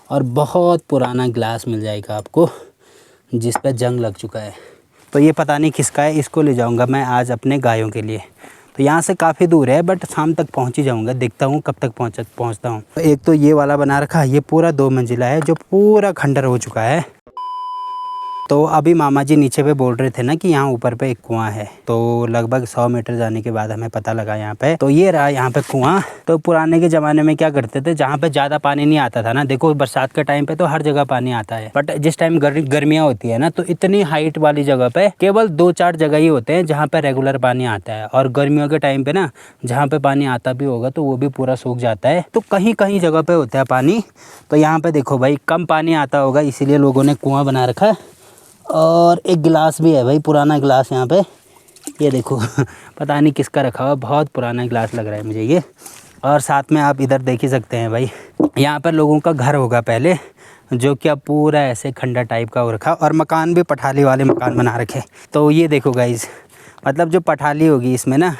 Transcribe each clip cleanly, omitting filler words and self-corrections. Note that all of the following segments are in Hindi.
और बहुत पुराना ग्लास मिल जाएगा आपको जिस पर जंग लग चुका है। तो ये पता नहीं किसका है, इसको ले जाऊंगा मैं आज अपने गायों के लिए। तो यहाँ से काफ़ी दूर है बट शाम तक पहुँच ही जाऊँगा, देखता हूँ कब तक पहुँचता हूँ। तो एक तो ये वाला बना रखा है, ये पूरा 2 मंजिला है जो पूरा खंडर हो चुका है। तो अभी मामा जी नीचे पे बोल रहे थे ना कि यहाँ ऊपर पे एक कुआं है। तो लगभग 100 मीटर जाने के बाद हमें पता लगा यहाँ पे, तो ये रहा यहाँ पे कुआं। तो पुराने के ज़माने में क्या करते थे, जहाँ पे ज़्यादा पानी नहीं आता था ना, देखो बरसात के टाइम पे तो हर जगह पानी आता है, बट जिस टाइम गर्मियाँ होती है ना, तो इतनी हाइट वाली जगह पे केवल 2-4 जगह ही होते हैं जहाँ पे रेगुलर पानी आता है। और गर्मियों के टाइम पे ना जहाँ पे पानी आता भी होगा तो वो भी पूरा सूख जाता है। तो कहीं कहीं जगह पे होता है पानी। तो यहाँ पे देखो भाई कम पानी आता होगा, इसीलिए लोगों ने कुआं बना रखा है। और एक गिलास भी है भाई, पुराना गिलास यहाँ पे, ये देखो पता नहीं किसका रखा हुआ, बहुत पुराना गिलास लग रहा है मुझे ये। और साथ में आप इधर देख ही सकते हैं भाई, यहाँ पर लोगों का घर होगा पहले, जो कि अब पूरा ऐसे खंडर टाइप का हो रखा। और मकान भी पठाली वाले मकान बना रखे। तो ये देखो गाइस, मतलब जो पठाली होगी इसमें ना,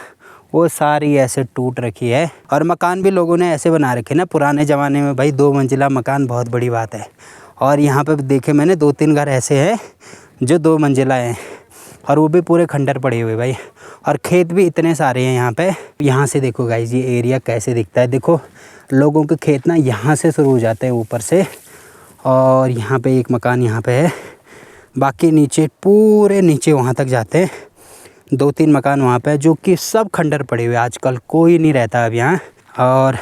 वो सारी ऐसे टूट रखी है। और मकान भी लोगों ने ऐसे बना रखे ना पुराने ज़माने में भाई, 2 मंजिला मकान बहुत बड़ी बात है। और यहाँ पे देखे मैंने 2-3 घर ऐसे हैं जो 2 मंजिला हैं, और वो भी पूरे खंडर पड़े हुए भाई। और खेत भी इतने सारे हैं यहाँ पे। यहाँ से देखो गाइस ये एरिया कैसे दिखता है, देखो लोगों के खेत ना यहाँ से शुरू हो जाते हैं ऊपर से। और यहाँ पे एक मकान यहाँ पे है, बाकी नीचे पूरे नीचे वहाँ तक जाते हैं। 2-3 मकान वहाँ पे जो कि सब खंडर पड़े हुए, आजकल कोई नहीं रहता अब यहाँ। और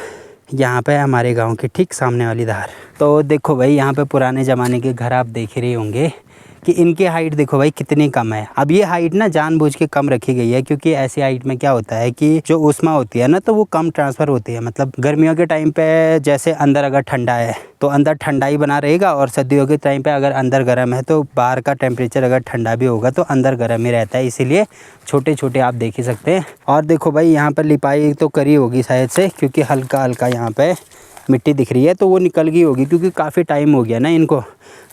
यहाँ पे हमारे गांव के ठीक सामने वाली धार। तो देखो भाई यहाँ पे पुराने ज़माने के घर आप देख रहे होंगे कि इनकी हाइट देखो भाई कितनी कम है। अब ये हाइट ना जानबूझ के कम रखी गई है, क्योंकि ऐसी हाइट में क्या होता है कि जो ऊष्मा होती है ना, तो वो कम ट्रांसफ़र होती है। मतलब गर्मियों के टाइम पे जैसे अंदर अगर ठंडा है तो अंदर ठंडा ही बना रहेगा, और सर्दियों के टाइम पे अगर अंदर गर्म है तो बाहर का टेम्परेचर अगर ठंडा भी होगा तो अंदर गर्म ही रहता है। इसीलिए छोटे छोटे आप देख ही सकते हैं। और देखो भाई यहाँ पर लिपाई तो करी होगी शायद से, क्योंकि हल्का हल्का यहाँ पे मिट्टी दिख रही है, तो वो निकल गई होगी क्योंकि काफ़ी टाइम हो गया ना इनको।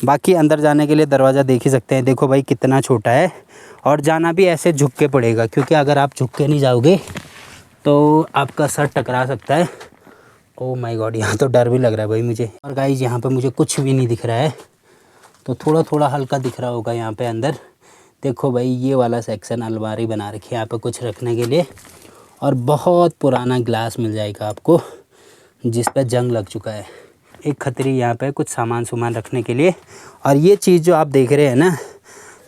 बाकी अंदर जाने के लिए दरवाज़ा देख ही सकते हैं, देखो भाई कितना छोटा है। और जाना भी ऐसे झुक के पड़ेगा, क्योंकि अगर आप झुक के नहीं जाओगे तो आपका सर टकरा सकता है। ओह माय गॉड, यहाँ तो डर भी लग रहा है भाई मुझे। और गाइस यहाँ पे मुझे कुछ भी नहीं दिख रहा है, तो थोड़ा थोड़ा हल्का दिख रहा होगा यहाँ पे अंदर। देखो भाई ये वाला सेक्शन अलमारी बना रखी है यहाँ पे कुछ रखने के लिए। और बहुत पुराना ग्लास मिल जाएगा आपको जिस पर जंग लग चुका है। एक खतरी यहाँ पे कुछ सामान रखने के लिए। और ये चीज़ जो आप देख रहे हैं ना,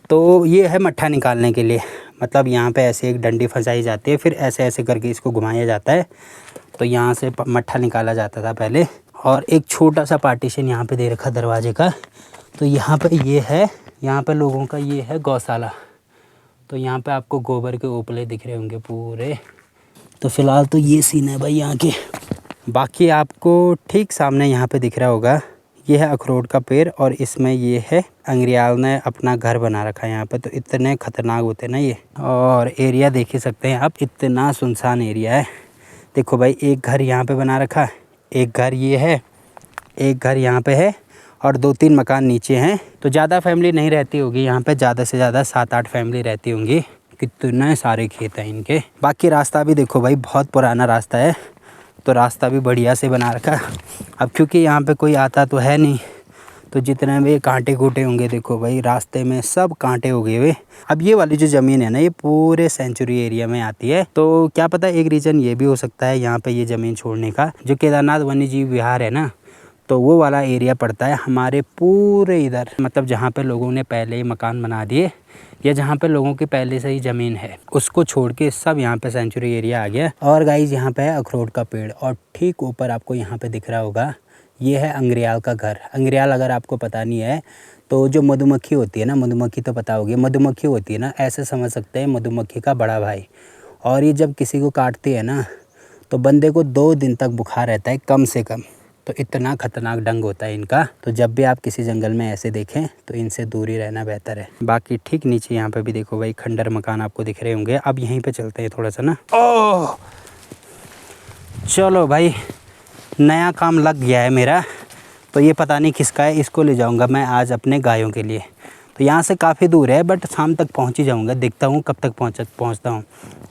तो ये है मट्ठा निकालने के लिए। मतलब यहाँ पे ऐसे एक डंडी फंसाई जाती है, फिर ऐसे ऐसे करके इसको घुमाया जाता है, तो यहाँ से मट्ठा निकाला जाता था पहले। और एक छोटा सा पार्टीशन यहाँ पे दे रखा दरवाजे का। तो यहाँ पे ये है, यहाँ पे लोगों का ये है गौशाला। तो यहाँ पे आपको गोबर के उपले दिख रहे होंगे पूरे। तो फ़िलहाल तो ये सीन है भाई यहाँ के। बाकी आपको ठीक सामने यहाँ पे दिख रहा होगा, ये है अखरोट का पेड़, और इसमें ये है अंग्रेयाल ने अपना घर बना रखा है यहाँ पे। तो इतने ख़तरनाक होते हैं ना ये। और एरिया देख ही सकते हैं आप, इतना सुनसान एरिया है। देखो भाई एक घर यहाँ पे बना रखा है, एक घर ये है, एक घर यहाँ पे है, और 2-3 मकान नीचे हैं। तो ज़्यादा फैमिली नहीं रहती होगी यहाँ पे, ज़्यादा से ज़्यादा 7-8 फैमिली रहती होंगी। कितने सारे खेत हैं इनके। बाकी रास्ता भी देखो भाई बहुत पुराना रास्ता है, तो रास्ता भी बढ़िया से बना रखा। अब क्योंकि यहाँ पे कोई आता तो है नहीं, तो जितने भी कांटे कूटे होंगे देखो भाई रास्ते में सब कांटे हो गए हुए। अब ये वाली जो ज़मीन है ना, ये पूरे सेंचुरी एरिया में आती है। तो क्या पता एक रीज़न ये भी हो सकता है यहाँ पे ये ज़मीन छोड़ने का, जो केदारनाथ वन्य जीव विहार है ना, तो वो वाला एरिया पड़ता है हमारे पूरे इधर। मतलब जहाँ पे लोगों ने पहले ही मकान बना दिए, या जहाँ पे लोगों की पहले से ही ज़मीन है, उसको छोड़ के सब यहाँ पे सेंचुरी एरिया आ गया। और गाइस यहाँ पे है अखरोट का पेड़, और ठीक ऊपर आपको यहाँ पे दिख रहा होगा, ये है अंग्रेयाल का घर। अंग्रेयाल अगर आपको पता नहीं है तो जो मधुमक्खी होती है ना, मधुमक्खी तो पता होगी, मधुमक्खी होती है ना, ऐसे समझ सकते हैं मधुमक्खी का बड़ा भाई। और ये जब किसी को काटती है ना, तो बंदे को 2 दिन तक बुखार रहता है कम से कम। तो इतना ख़तरनाक डंग होता है इनका। तो जब भी आप किसी जंगल में ऐसे देखें तो इनसे दूरी रहना बेहतर है। बाकी ठीक नीचे यहाँ पे भी देखो भाई खंडर मकान आपको दिख रहे होंगे। अब यहीं पे चलते हैं थोड़ा सा ना। ओह चलो भाई, नया काम लग गया है मेरा। तो ये पता नहीं किसका है, इसको ले जाऊँगा मैं आज अपने गायों के लिए। तो यहाँ से काफ़ी दूर है बट शाम तक पहुँच ही जाऊँगा, देखता हूँ कब तक पहुँचता हूँ।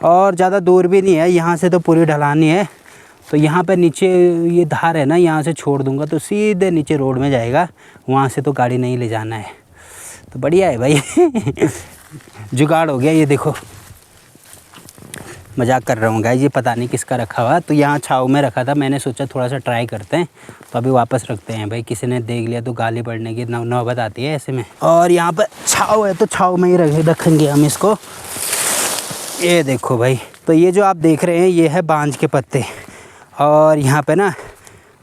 और ज़्यादा दूर भी नहीं है यहाँ से, तो पूरी ढलान ही है। तो यहाँ पे नीचे ये धार है ना, यहाँ से छोड़ दूँगा तो सीधे नीचे रोड में जाएगा, वहाँ से तो गाड़ी नहीं ले जाना है। तो बढ़िया है भाई जुगाड़ हो गया ये देखो। मजाक कर रहा हूँ गाइस, ये पता नहीं किसका रखा हुआ। तो यहाँ छाव में रखा था, मैंने सोचा थोड़ा सा ट्राई करते हैं, तो अभी वापस रखते हैं भाई। किसी ने देख लिया तो गाली पड़ने की नौबत आती है ऐसे में। और यहाँ पर छाव है तो छाव में ही रखेंगे हम इसको। ये देखो भाई, तो ये जो आप देख रहे हैं ये है बांज के पत्ते, और यहाँ पे ना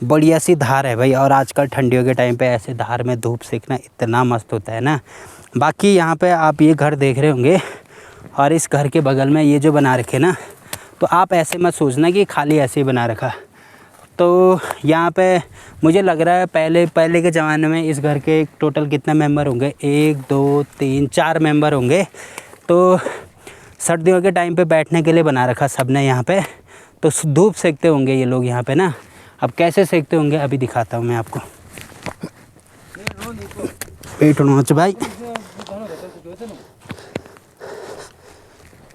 बढ़िया सी धार है भाई। और आजकल ठंडियों के टाइम पे ऐसे धार में धूप सेकना इतना मस्त होता है ना। बाकी यहाँ पे आप ये घर देख रहे होंगे, और इस घर के बगल में ये जो बना रखे ना, तो आप ऐसे मत सोचना कि खाली ऐसे ही बना रखा। तो यहाँ पे मुझे लग रहा है पहले के ज़माने में इस घर के टोटल कितने मेंबर होंगे, 1 2 3 4 मेंबर होंगे। तो सर्दियों के टाइम पे बैठने के लिए बना रखा सब ने यहाँ पे। तो धूप सेकते होंगे ये लोग यहाँ पे ना। अब कैसे सेकते होंगे अभी दिखाता हूँ मैं आपको। वेट नोच भाई।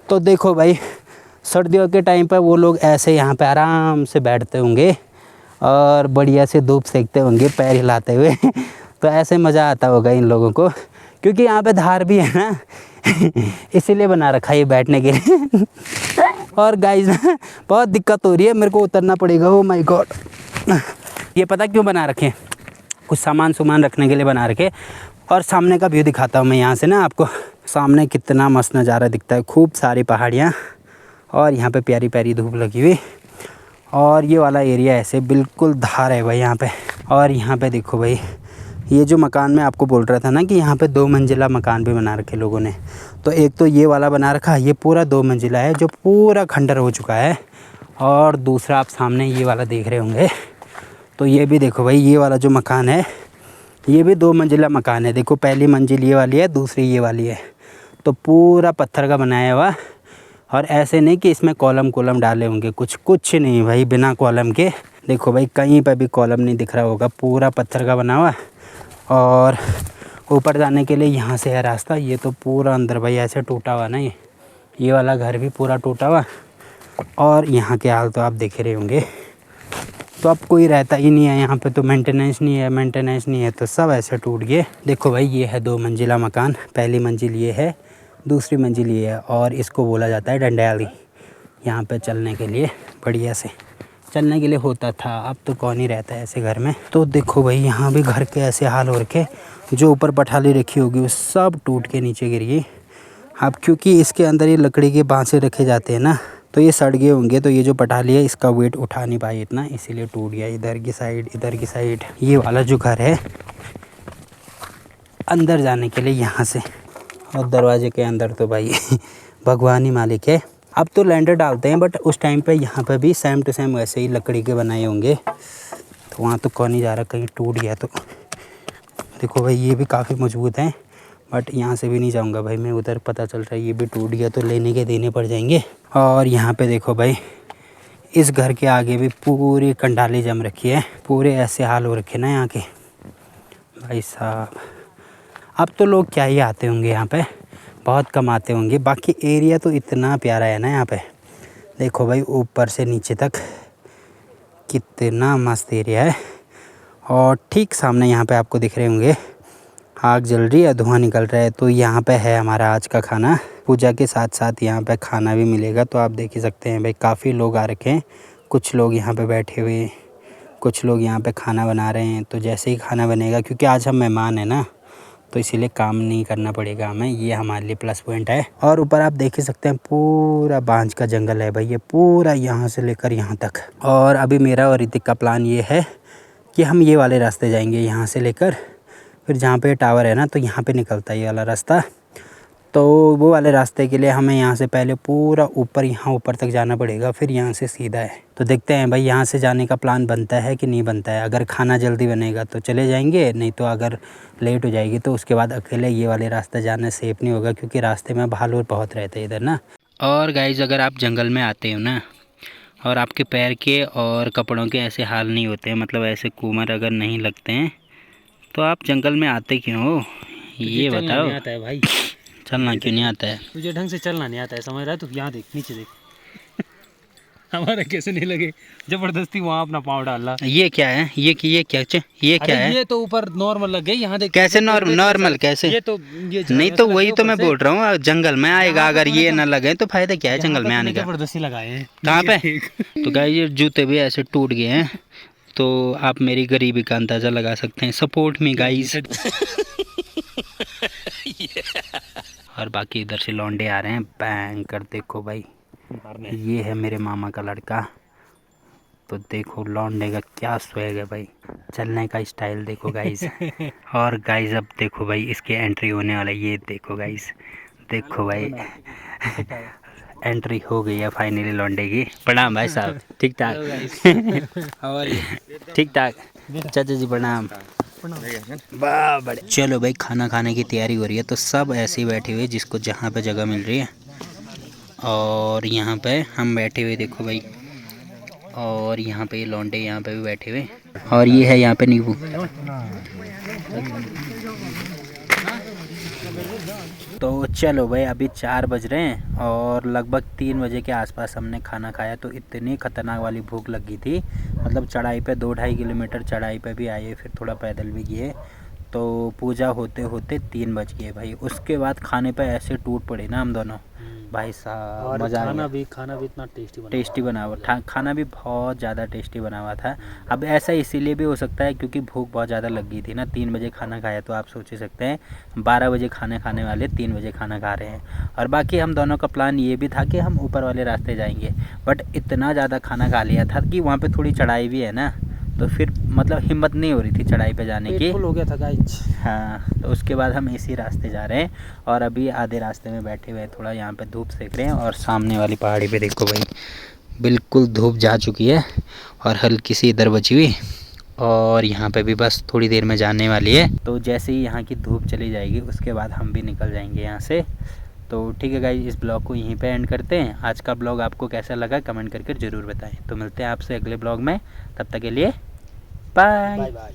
तो देखो भाई, सर्दियों के टाइम पर वो लोग ऐसे यहाँ पे आराम से बैठते होंगे और बढ़िया से धूप सेकते होंगे पैर हिलाते हुए तो ऐसे मज़ा आता होगा इन लोगों को, क्योंकि यहाँ पे धार भी है ना इसीलिए बना रखा है ये बैठने के लिए और गाइस ना बहुत दिक्कत हो रही है, मेरे को उतरना पड़ेगा। Oh my God. ये पता क्यों बना रखे, कुछ सामान रखने के लिए बना रखे। और सामने का व्यू दिखाता हूँ मैं यहाँ से ना आपको। सामने कितना मस्त नज़ारा दिखता है, खूब सारी पहाड़ियाँ और यहाँ पे प्यारी प्यारी धूप लगी हुई। और ये वाला एरिया ऐसे बिल्कुल धार है भाई यहाँ पे। और यहाँ पे देखो भाई, ये जो मकान मैं आपको बोल रहा था ना कि यहाँ पे 2 मंजिला मकान भी बना रखे लोगों ने। तो एक तो ये वाला बना रखा, ये पूरा 2 मंजिला है जो पूरा खंडर हो चुका है। और दूसरा आप सामने ये वाला देख रहे होंगे, तो ये भी देखो भाई, ये वाला जो मकान है ये भी 2 मंजिला मकान है। देखो पहली मंजिल ये वाली है, दूसरी ये वाली है। तो पूरा पत्थर का बनाया हुआ, और ऐसे नहीं कि इसमें कॉलम डाले होंगे, कुछ नहीं भाई, बिना कॉलम के। देखो भाई कहीं पर भी कॉलम नहीं दिख रहा होगा, पूरा पत्थर का बना हुआ। और ऊपर जाने के लिए यहाँ से है रास्ता। ये तो पूरा अंदर भाई ऐसे टूटा हुआ ना, ये वाला घर भी पूरा टूटा हुआ। और यहाँ के हाल तो आप देख रहे होंगे। तो अब कोई रहता ही नहीं है यहाँ पे, तो मेंटेनेंस नहीं है तो सब ऐसे टूट गए। देखो भाई ये है 2 मंजिला मकान, पहली मंजिल ये है, दूसरी मंजिल ये है, और इसको बोला जाता है डंडयाली। यहाँ पे चलने के लिए बढ़िया से चलने के लिए होता था, अब तो कौन ही रहता है ऐसे घर में। तो देखो भाई यहाँ भी घर के ऐसे हाल हो रखे, जो ऊपर पठाली रखी होगी वो सब टूट के नीचे गिर गई। अब क्योंकि इसके अंदर ये लकड़ी के बांसे रखे जाते हैं ना, तो ये सड़ गए होंगे। तो ये जो पठाली है इसका वेट उठा नहीं पाई इतना, इसीलिए टूट गया। इधर की साइड ये वाला जो घर है, अंदर जाने के लिए यहाँ से, और दरवाजे के अंदर तो भाई भगवान ही मालिक है। अब तो लैंडर डालते हैं, बट उस टाइम पे यहाँ पे भी सेम टू सेम वैसे ही लकड़ी के बनाए होंगे। तो वहाँ तो कौन नहीं जा रहा, कहीं टूट गया तो। देखो भाई ये भी काफ़ी मजबूत हैं, बट यहाँ से भी नहीं जाऊँगा भाई मैं, उधर पता चल रहा है ये भी टूट गया तो लेने के देने पड़ जाएंगे। और यहाँ पे देखो भाई, इस घर के आगे भी पूरी कंडाली जम रखी है, पूरे ऐसे हाल हो रखे ना यहाँ के भाई साहब। अब तो लोग क्या ही आते होंगे यहाँ पे, बहुत कम आते होंगे। बाकी एरिया तो इतना प्यारा है ना यहाँ पे, देखो भाई ऊपर से नीचे तक कितना मस्त एरिया है। और ठीक सामने यहाँ पे आपको दिख रहे होंगे आग जल रही है, धुआं निकल रहा है। तो यहाँ पे है हमारा आज का खाना। पूजा के साथ साथ यहाँ पे खाना भी मिलेगा। तो आप देख ही सकते हैं भाई, काफ़ी लोग आ रखे हैं। कुछ लोग यहाँ पे बैठे हुए, कुछ लोग यहाँ पे खाना बना रहे हैं। तो जैसे ही खाना बनेगा, क्योंकि आज हम मेहमान हैं ना, तो इसीलिए काम नहीं करना पड़ेगा हमें, ये हमारे लिए प्लस पॉइंट है। और ऊपर आप देख ही सकते हैं पूरा बांज का जंगल है भाई, ये पूरा यहाँ से लेकर यहाँ तक। और अभी मेरा और ऋतिक का प्लान ये है कि हम ये वाले रास्ते जाएंगे, यहाँ से लेकर फिर जहाँ पे टावर है ना, तो यहाँ पे निकलता है ये वाला रास्ता। तो वो वाले रास्ते के लिए हमें यहाँ से पहले पूरा ऊपर, यहाँ ऊपर तक जाना पड़ेगा, फिर यहाँ से सीधा है। तो देखते हैं भाई यहाँ से जाने का प्लान बनता है कि नहीं बनता है। अगर खाना जल्दी बनेगा तो चले जाएंगे, नहीं तो अगर लेट हो जाएगी तो उसके बाद अकेले ये वाले रास्ते जाना सेफ़ नहीं होगा, क्योंकि रास्ते में भालू बहुत रहते हैं इधर ना। और गाइज़ अगर आप जंगल में आते हो ना, और आपके पैर के और कपड़ों के ऐसे हाल नहीं होते हैं, मतलब ऐसे कुमर अगर नहीं लगते हैं, तो आप जंगल में आते क्यों हो, ये बताओ। नहीं आता है भाई, चलना क्यों नहीं आता है? तुझे ढंग से चलना नहीं आता है, समझ रहा है तू? यहाँ देख, नीचे देख हमारे कैसे नहीं लगे, जबरदस्ती वहाँ अपना पाँव डाला। ये क्या है? ये क्या है? ये तो ऊपर नॉर्मल लग गई, यहाँ देख कैसे नॉर्मल कैसे? ये तो ये नहीं तो वही तो मैं बोल रहा हूँ, जंगल में आएगा अगर ये ना लगे तो फायदा क्या है जंगल में आने का? जबरदस्ती लगाए हैं कहाँ पे? तो गाइस ये जूते भी ऐसे टूट गए हैं, तो आप मेरी गरीबी का अंदाजा लगा सकते हैं। Support me guys. और बाकी इधर से लौंडे आ रहे हैं बैंग कर। देखो भाई, ये है मेरे मामा का लड़का। तो देखो लौंडे का क्या स्वैग है भाई, चलने का स्टाइल देखो गाइस। और गाइस अब देखो भाई इसकी एंट्री होने वाला है, ये देखो गाइस, देखो भाई एंट्री हो गई है फाइनली लौंडे की। प्रणाम भाई साहब। ठीक ठाक? ठीक ठाक चाचा जी, प्रणाम। वाह बड़े। चलो भाई खाना खाने की तैयारी हो रही है, तो सब ऐसे ही बैठे हुए जिसको जहाँ पे जगह मिल रही है। और यहाँ पे हम बैठे हुए देखो भाई, और यहाँ पे ये लौंडे यहाँ पे भी बैठे हुए, और ये है यहाँ पे नींबू। तो चलो भाई अभी 4 बज रहे हैं और लगभग 3 बजे के आसपास हमने खाना खाया। तो इतनी ख़तरनाक वाली भूख लगी थी, मतलब चढ़ाई पे 2-2.5 किलोमीटर चढ़ाई पे भी आए, फिर थोड़ा पैदल भी गए। तो पूजा होते होते 3 बज गए भाई। उसके बाद खाने पे ऐसे टूट पड़े ना हम दोनों भाई साहब, मज़ा आ गया। खाना भी इतना टेस्टी बना हुआ खाना भी बहुत ज़्यादा टेस्टी बना हुआ था। अब ऐसा इसीलिए भी हो सकता है क्योंकि भूख बहुत ज़्यादा लग गई थी ना। 3 बजे खाना खाया, तो आप सोच ही सकते हैं 12 बजे खाने वाले 3 बजे खाना खा रहे हैं। और बाकी हम दोनों का प्लान ये भी था कि हम ऊपर वाले रास्ते जाएंगे, बट इतना ज़्यादा खाना खा लिया था कि वहाँ पर थोड़ी चढ़ाई भी है ना, तो फिर मतलब हिम्मत नहीं हो रही थी चढ़ाई पे जाने की। हो गया था गाइस। हाँ, तो उसके बाद हम इसी रास्ते जा रहे हैं और अभी आधे रास्ते में बैठे हुए थोड़ा यहाँ पे धूप सेक रहे हैं। और सामने वाली पहाड़ी पे देखो भाई बिल्कुल धूप जा चुकी है और हल्की सी इधर बची हुई, और यहाँ पे भी बस थोड़ी देर में जाने वाली है। तो जैसे ही यहाँ की धूप चली जाएगी उसके बाद हम भी निकल जाएंगे यहाँ से। तो ठीक है गाइस, इस ब्लॉग को यहीं पे एंड करते हैं। आज का ब्लॉग आपको कैसा लगा कमेंट करके ज़रूर बताएं। तो मिलते हैं आपसे अगले ब्लॉग में, तब तक के लिए बाय बाय।